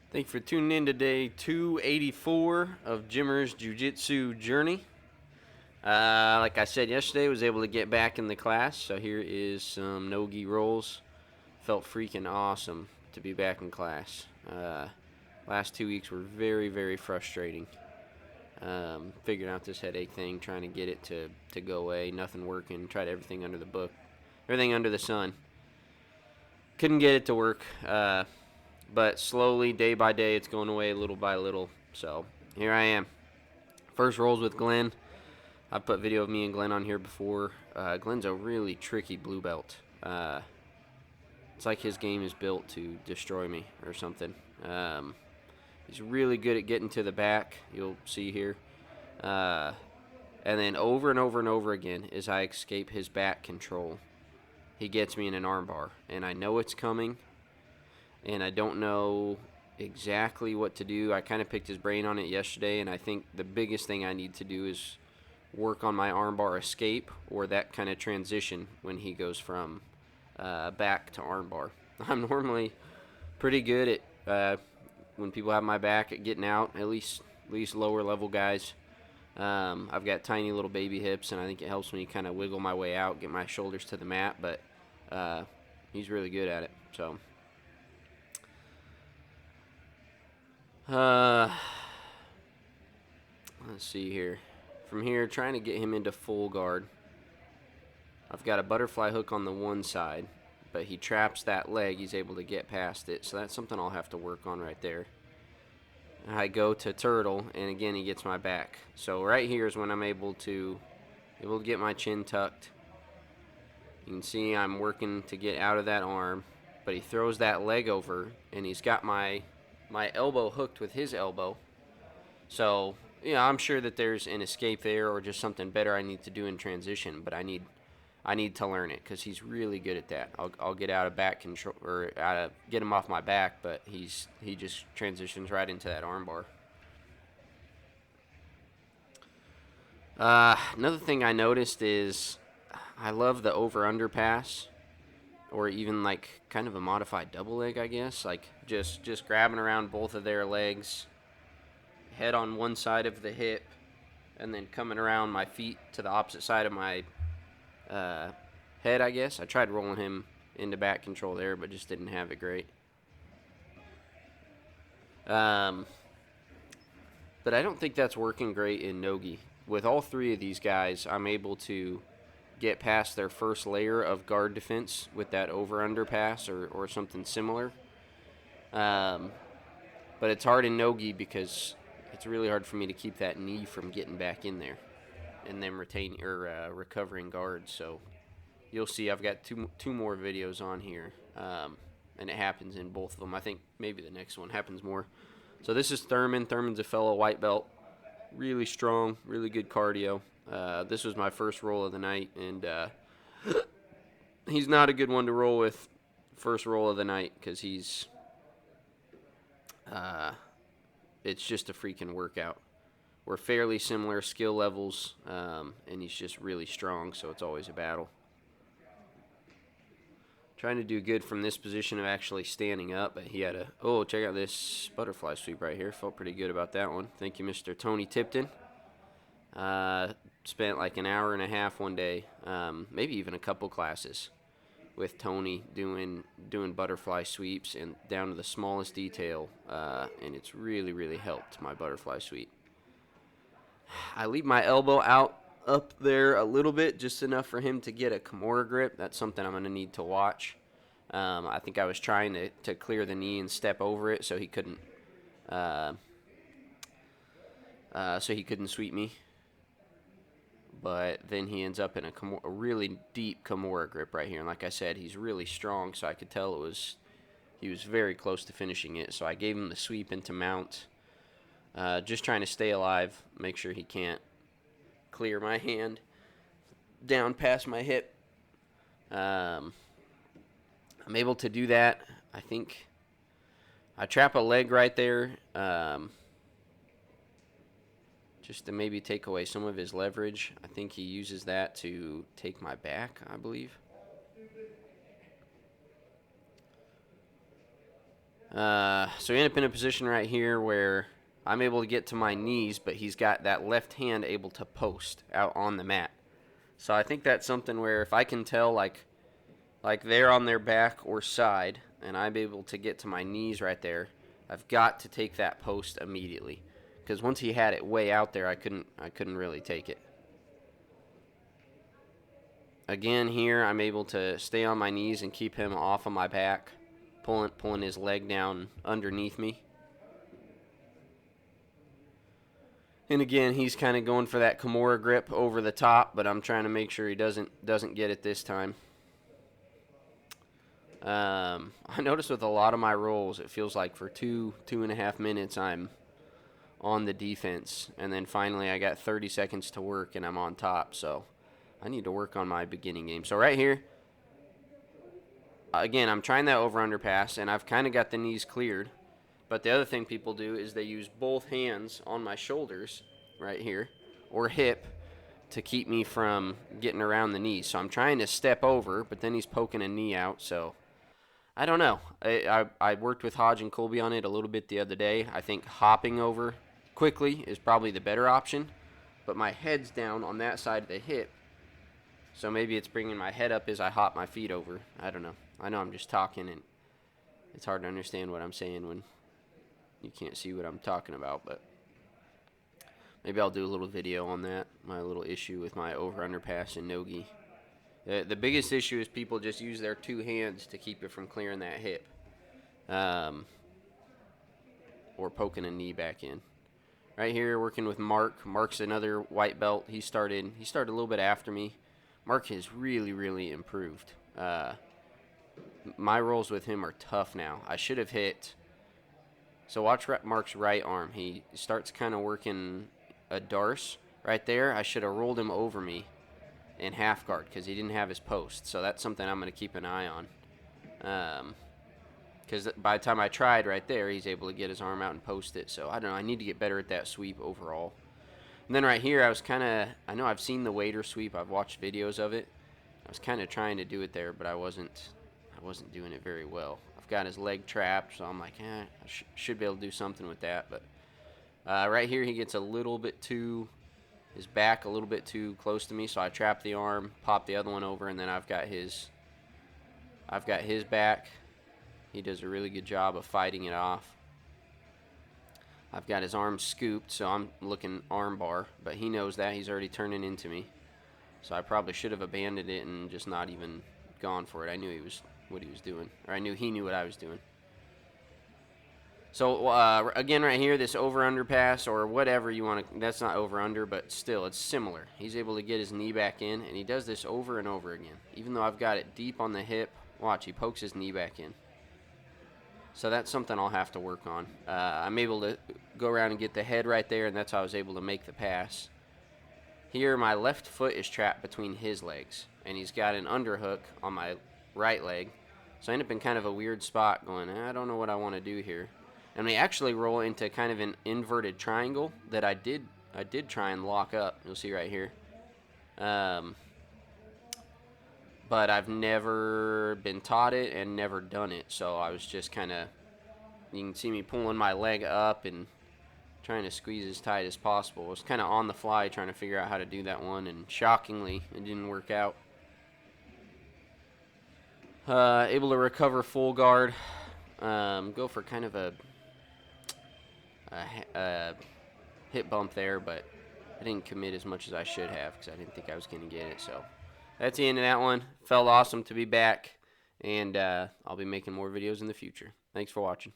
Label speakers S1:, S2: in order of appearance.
S1: Thank you for tuning in to day 284 of Jimmer's Jiu Jitsu journey. Like I said yesterday, I was able to get back in the class, so here is some no-gi rolls. Felt freaking awesome to be back in class. Last 2 weeks were very, very frustrating. Figuring out this headache thing, trying to get it to go away, nothing working. Tried everything under the book, everything under the sun. Couldn't get it to work. But slowly, day by day, it's going away little by little. So here I am. First rolls with Glenn. I've put video of me and Glenn on here before. Glenn's a really tricky blue belt. It's like his game is built to destroy me or something. He's really good at getting to the back. You'll see here. And then over and over and over again, as I escape his back control, he gets me in an armbar. And I know it's coming. And I don't know exactly what to do. I kind of picked his brain on it yesterday, and I think the biggest thing I need to do is work on my armbar escape or that kind of transition when he goes from back to armbar. I'm normally pretty good at when people have my back at getting out, at least lower level guys. I've got tiny little baby hips, and I think it helps me kind of wiggle my way out, get my shoulders to the mat, but he's really good at it. So. Let's see here. From here, trying to get him into full guard. I've got a butterfly hook on the one side, but he traps that leg. He's able to get past it, so that's something I'll have to work on right there. I go to turtle, and again, he gets my back. So right here is when I'm able to get my chin tucked. You can see I'm working to get out of that arm, but he throws that leg over, and he's got my elbow hooked with his elbow. So, yeah, I'm sure that there's an escape there or just something better I need to do in transition, but I need to learn it because he's really good at that. I'll get out of back control or get him off my back, but he just transitions right into that armbar. Another thing I noticed is I love the over-under pass, or even like kind of a modified double leg, I guess. Like just grabbing around both of their legs, head on one side of the hip, and then coming around my feet to the opposite side of my head, I guess. I tried rolling him into back control there, but just didn't have it great. But I don't think that's working great in no-gi. With all three of these guys, I'm able to get past their first layer of guard defense with that over-under pass or something similar. But it's hard in no-gi because it's really hard for me to keep that knee from getting back in there and then recovering guards. So you'll see I've got two more videos on here, and it happens in both of them. I think maybe the next one happens more. So this is Thurman. Thurman's a fellow white belt. Really strong, really good cardio. This was my first roll of the night, and he's not a good one to roll with first roll of the night because it's just a freaking workout. We're fairly similar skill levels, and he's just really strong, so it's always a battle. Trying to do good from this position of actually standing up, but he had check out this butterfly sweep right here. Felt pretty good about that one. Thank you, Mr. Tony Tipton. Spent like an hour and a half one day, maybe even a couple classes with Tony doing butterfly sweeps and down to the smallest detail, and it's really, really helped my butterfly sweep. I leave my elbow out up there a little bit, just enough for him to get a Kimura grip. That's something I'm going to need to watch. I think I was trying to clear the knee and step over it so he couldn't sweep me. But then he ends up in a really deep Kimura grip right here. And like I said, he's really strong, so I could tell he was very close to finishing it. So I gave him the sweep into mount, just trying to stay alive, make sure he can't clear my hand down past my hip. I'm able to do that. I think I trap a leg right there, just to maybe take away some of his leverage. I think he uses that to take my back, I believe. So we end up in a position right here where I'm able to get to my knees, but he's got that left hand able to post out on the mat. So I think that's something where if I can tell, like they're on their back or side, and I'm able to get to my knees right there, I've got to take that post immediately. Because once he had it way out there, I couldn't really take it. Again, here I'm able to stay on my knees and keep him off of my back, pulling his leg down underneath me. And again, he's kind of going for that Kimura grip over the top, but I'm trying to make sure he doesn't get it this time. I notice with a lot of my rolls, it feels like for 2.5 minutes I'm on the defense, and then finally I got 30 seconds to work and I'm on top. So I need to work on my beginning game. So right here, again, I'm trying that over-under pass, and I've kind of got the knees cleared. But the other thing people do is they use both hands on my shoulders right here or hip to keep me from getting around the knees. So I'm trying to step over, but then he's poking a knee out. So I don't know. I worked with Hodge and Colby on it a little bit the other day. I think hopping over quickly is probably the better option. But my head's down on that side of the hip. So maybe it's bringing my head up as I hop my feet over. I don't know. I know I'm just talking, and it's hard to understand what I'm saying when you can't see what I'm talking about, but maybe I'll do a little video on that, my little issue with my over-under pass and no-gi. The biggest issue is people just use their two hands to keep it from clearing that hip, or poking a knee back in. Right here, working with Mark. Mark's another white belt. He started a little bit after me. Mark has really improved. My rolls with him are tough now. I should have hit. So watch Mark's right arm. He starts kind of working a darce right there. I should have rolled him over me in half guard because he didn't have his post. So that's something I'm going to keep an eye on. Because by the time I tried right there, he's able to get his arm out and post it. So I don't know. I need to get better at that sweep overall. And then right here, I know I've seen the waiter sweep. I've watched videos of it. I was kind of trying to do it there, but I wasn't doing it very well. I've got his leg trapped, so I'm like, I should be able to do something with that. But right here, he gets a little bit his back a little bit too close to me, so I trap the arm, pop the other one over, and then I've got his back. He does a really good job of fighting it off. I've got his arm scooped, so I'm looking arm bar, but he knows that. He's already turning into me. So I probably should have abandoned it and just not even gone for it. I knew what he was doing, or I knew he knew what I was doing. So again, right here, this over-under pass or whatever you want to, that's not over-under, but still, it's similar. He's able to get his knee back in, and he does this over and over again. Even though I've got it deep on the hip, watch, he pokes his knee back in. So that's something I'll have to work on. I'm able to go around and get the head right there, and that's how I was able to make the pass. Here, my left foot is trapped between his legs, and he's got an underhook on my right leg. So I end up in kind of a weird spot going, I don't know what I want to do here. And we actually roll into kind of an inverted triangle that I did try and lock up. You'll see right here. But I've never been taught it and never done it. So I was just kind of, you can see me pulling my leg up and trying to squeeze as tight as possible. I was kind of on the fly trying to figure out how to do that one, and shockingly, it didn't work out. Able to recover full guard. Go for kind of a hip bump there, but I didn't commit as much as I should have because I didn't think I was going to get it. So that's the end of that one. Felt awesome to be back, and I'll be making more videos in the future. Thanks for watching.